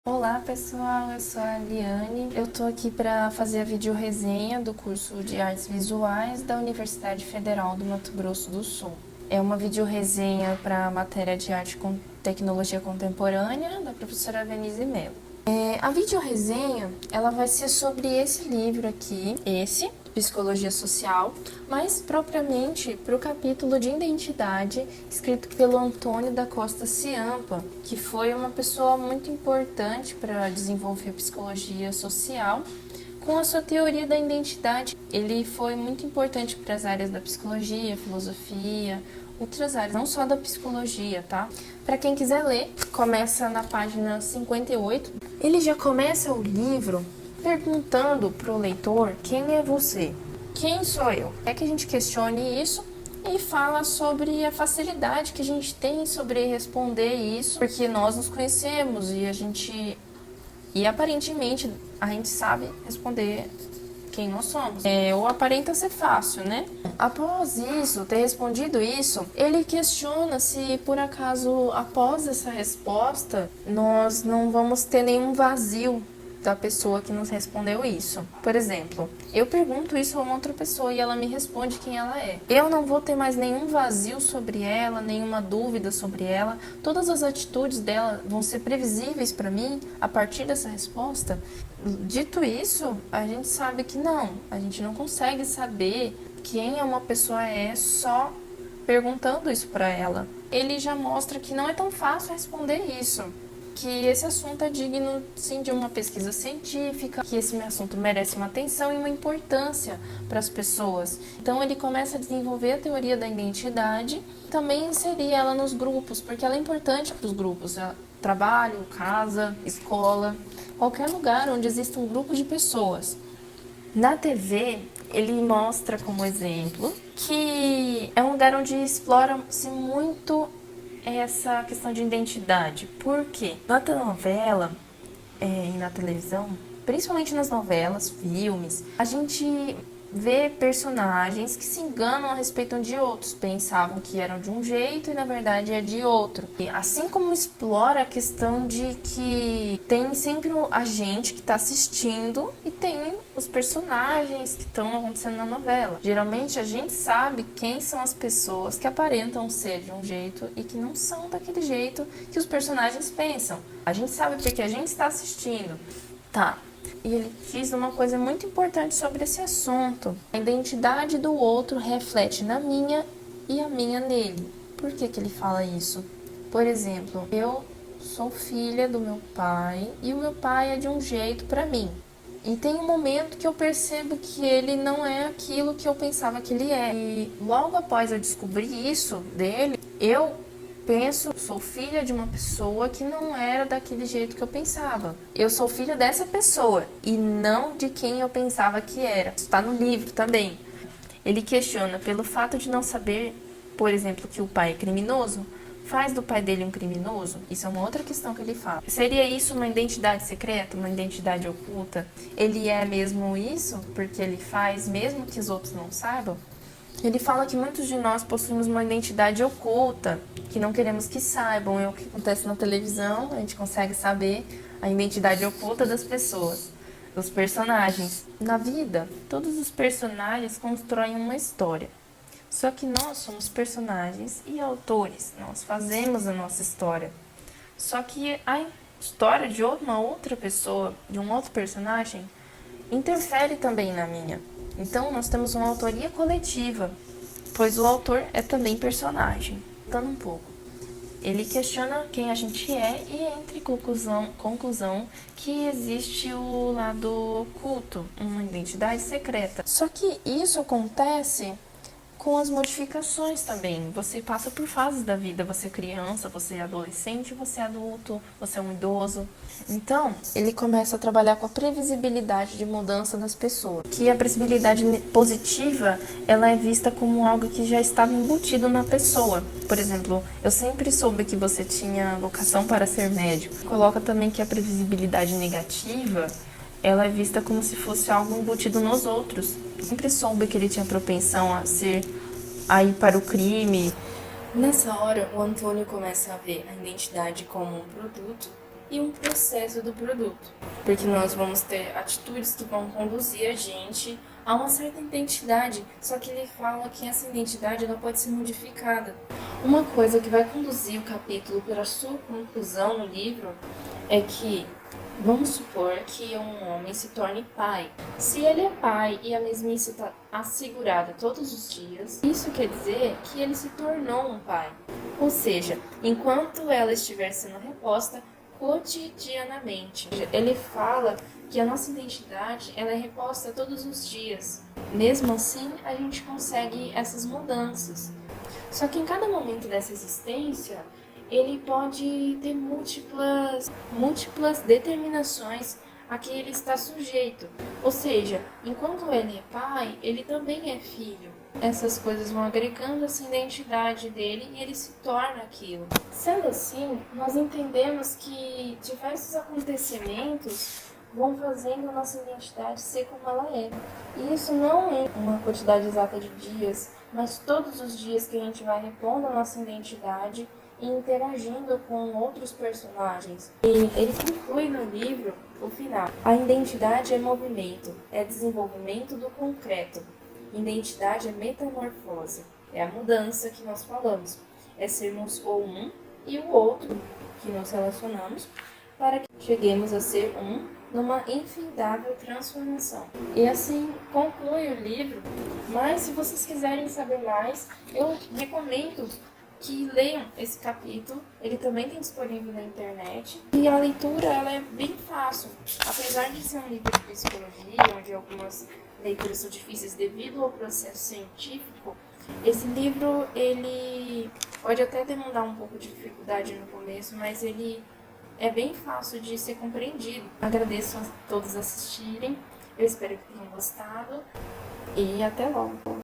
Olá pessoal, eu sou a Liane. Eu tô aqui para fazer a videoresenha do curso de Artes Visuais da Universidade Federal do Mato Grosso do Sul. É uma videoresenha para a matéria de Arte com Tecnologia Contemporânea da professora Venise Mello. A videoresenha, ela vai ser sobre esse livro aqui, Psicologia Social, mas propriamente para o capítulo de identidade, escrito pelo Antônio da Costa Ciampa, que foi uma pessoa muito importante para desenvolver a psicologia social. Com a sua teoria da identidade, ele foi muito importante para as áreas da psicologia, filosofia, outras áreas, não só da psicologia, tá? Para quem quiser ler, começa na página 58. Ele já começa o livro perguntando para o leitor: quem é você? Quem sou eu? É que a gente questione isso e fala sobre a facilidade que a gente tem sobre responder isso, porque nós nos conhecemos e aparentemente a gente sabe responder quem nós somos. Ou aparenta ser fácil, né? Após isso, ter respondido isso, ele questiona se por acaso após essa resposta nós não vamos ter nenhum vazio da pessoa que nos respondeu isso. Por exemplo, eu pergunto isso a uma outra pessoa e ela me responde quem ela é. Eu não vou ter mais nenhum vazio sobre ela, nenhuma dúvida sobre ela. Todas as atitudes dela vão ser previsíveis para mim a partir dessa resposta. Dito isso, a gente sabe que não. A gente não consegue saber quem uma pessoa é só perguntando isso para ela. Ele já mostra que não é tão fácil responder isso, que esse assunto é digno, sim, de uma pesquisa científica, que esse assunto merece uma atenção e uma importância para as pessoas. Então ele começa a desenvolver a teoria da identidade, também inserir ela nos grupos, porque ela é importante para os grupos, trabalho, casa, escola, qualquer lugar onde exista um grupo de pessoas. Na TV, ele mostra como exemplo que é um lugar onde explora-se muito essa questão de identidade. Por quê? Na telenovela e na televisão, principalmente nas novelas, filmes, a gente vê personagens que se enganam a respeito de outros, pensavam que eram de um jeito e na verdade é de outro. E assim como explora a questão de que tem sempre a gente que está assistindo e tem os personagens que estão acontecendo na novela. Geralmente a gente sabe quem são as pessoas que aparentam ser de um jeito e que não são daquele jeito que os personagens pensam. A gente sabe porque a gente está assistindo. Tá. E ele diz uma coisa muito importante sobre esse assunto. A identidade do outro reflete na minha e a minha nele. Por que ele fala isso? Por exemplo, eu sou filha do meu pai e o meu pai é de um jeito para mim. E tem um momento que eu percebo que ele não é aquilo que eu pensava que ele é. E logo após eu descobrir isso dele, eu sou filha de uma pessoa que não era daquele jeito que eu pensava. Eu sou filha dessa pessoa e não de quem eu pensava que era. Isso está no livro também. Ele questiona pelo fato de não saber, por exemplo, que o pai é criminoso, faz do pai dele um criminoso? Isso é uma outra questão que ele fala. Seria isso uma identidade secreta, uma identidade oculta? Ele é mesmo isso porque ele faz mesmo que os outros não saibam? Ele fala que muitos de nós possuímos uma identidade oculta, que não queremos que saibam. É o que acontece na televisão, a gente consegue saber a identidade oculta das pessoas, dos personagens. Na vida, todos os personagens constroem uma história. Só que nós somos personagens e autores, nós fazemos a nossa história. Só que a história de uma outra pessoa, de um outro personagem, interfere também na minha. Então, nós temos uma autoria coletiva, pois o autor é também personagem. Voltando um pouco, ele questiona quem a gente é e entra em conclusão que existe o lado oculto, uma identidade secreta. Só que isso acontece com as modificações também. Você passa por fases da vida, você é criança, você é adolescente, você é adulto, você é um idoso. Então, ele começa a trabalhar com a previsibilidade de mudança das pessoas. Que a previsibilidade positiva, ela é vista como algo que já estava embutido na pessoa. Por exemplo, eu sempre soube que você tinha vocação para ser médico. Coloca também que a previsibilidade negativa, ela é vista como se fosse algo embutido nos outros. Sempre soube que ele tinha propensão a ir para o crime. Nessa hora, o Antônio começa a ver a identidade como um produto e um processo do produto. Porque nós vamos ter atitudes que vão conduzir a gente a uma certa identidade, só que ele fala que essa identidade ela pode ser modificada. Uma coisa que vai conduzir o capítulo para a sua conclusão no livro é que, vamos supor que um homem se torne pai. Se ele é pai e a mesmice está assegurada todos os dias, isso quer dizer que ele se tornou um pai. Ou seja, enquanto ela estiver sendo reposta cotidianamente. Ele fala que a nossa identidade ela é reposta todos os dias. Mesmo assim, a gente consegue essas mudanças. Só que em cada momento dessa existência, ele pode ter múltiplas determinações a que ele está sujeito. Ou seja, enquanto ele é pai, ele também é filho. Essas coisas vão agregando essa identidade dele e ele se torna aquilo. Sendo assim, nós entendemos que diversos acontecimentos vão fazendo a nossa identidade ser como ela é. E isso não é uma quantidade exata de dias, mas todos os dias que a gente vai repondo a nossa identidade e interagindo com outros personagens. E ele conclui no livro o final. A identidade é movimento, é desenvolvimento do concreto. Identidade é metamorfose, é a mudança que nós falamos. É sermos o um e o outro que nos relacionamos para que cheguemos a ser um numa infindável transformação. E assim conclui o livro, mas se vocês quiserem saber mais, eu recomendo que leiam esse capítulo. Ele também tem disponível na internet. E a leitura ela é bem fácil. Apesar de ser um livro de psicologia, onde algumas leituras são difíceis devido ao processo científico, esse livro ele pode até demandar um pouco de dificuldade no começo, mas ele é bem fácil de ser compreendido. Agradeço a todos assistirem, eu espero que tenham gostado e até logo!